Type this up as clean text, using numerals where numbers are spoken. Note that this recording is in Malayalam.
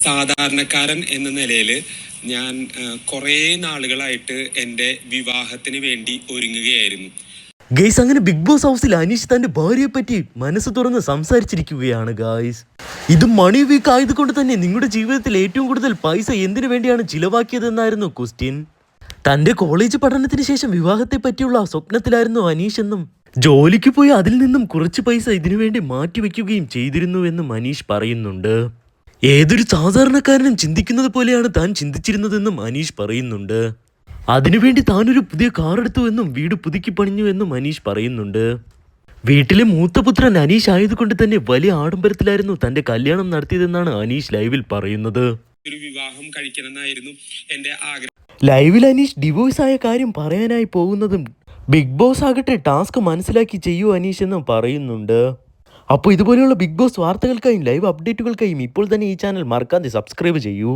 സാധാരണക്കാരൻ എന്ന നിലയിൽ ഞാൻ കുറേ നാളുകളായിട്ട് എൻ്റെ വിവാഹത്തിന് വേണ്ടി ഒരുങ്ങുകയായിരുന്നു. ഗൈസ്, അങ്ങനെ ബിഗ് ബോസ് ഹൗസിൽ അനീഷ് തന്റെ ഭാര്യയെ പറ്റി മനസ്സ് തുറന്ന് സംസാരിച്ചിരിക്കുകയാണ് ഗൈസ്. ഇത് മണി വീക്ക് ആയതുകൊണ്ട് തന്നെ നിങ്ങളുടെ ജീവിതത്തിൽ ഏറ്റവും കൂടുതൽ പൈസ എന്തിനു വേണ്ടിയാണ് ചിലവാക്കിയതെന്നായിരുന്നു ക്വസ്റ്റ്യൻ. തന്റെ കോളേജ് പഠനത്തിന് ശേഷം വിവാഹത്തെ പറ്റിയുള്ള സ്വപ്നത്തിലായിരുന്നു അനീഷ് എന്നും ജോലിക്ക് പോയി അതിൽ നിന്നും കുറച്ച് പൈസ ഇതിനുവേണ്ടി മാറ്റിവെക്കുകയും ചെയ്തിരുന്നുവെന്നും അനീഷ് പറയുന്നുണ്ട്. ഏതൊരു സാധാരണക്കാരനും ചിന്തിക്കുന്നത് പോലെയാണ് താൻ ചിന്തിച്ചിരുന്നതെന്നും അനീഷ് പറയുന്നുണ്ട്. അതിനുവേണ്ടി താനൊരു പുതിയ കാർ എടുത്തുവെന്നും വീട് പുതുക്കി പണിഞ്ഞുവെന്നും അനീഷ് പറയുന്നുണ്ട്. വീട്ടിലെ മൂത്തപുത്രൻ അനീഷ് ആയതുകൊണ്ട് തന്നെ വലിയ ആഡംബരത്തിലായിരുന്നു തന്റെ കല്യാണം നടത്തിയതെന്നാണ് അനീഷ് ലൈവിൽ പറയുന്നത്. ഒരു വിവാഹം കഴിക്കണമെന്നായിരുന്നു എൻ്റെ ആഗ്രഹം. ലൈവിൽ അനീഷ് ഡിവോഴ്സ് ആയ കാര്യം പറയാനായി പോകുന്നതും ബിഗ് ബോസ് ആകട്ടെ ടാസ്ക് മനസ്സിലാക്കി ചെയ്യൂ അനീഷ് എന്നും പറയുന്നുണ്ട്. അപ്പോൾ ഇതുപോലെയുള്ള ബിഗ് ബോസ് വാർത്തകൾക്കായും ലൈവ് അപ്ഡേറ്റുകൾക്കായും ഇപ്പോൾ തന്നെ ഈ ചാനൽ മറക്കാതെ സബ്സ്ക്രൈബ് ചെയ്യൂ.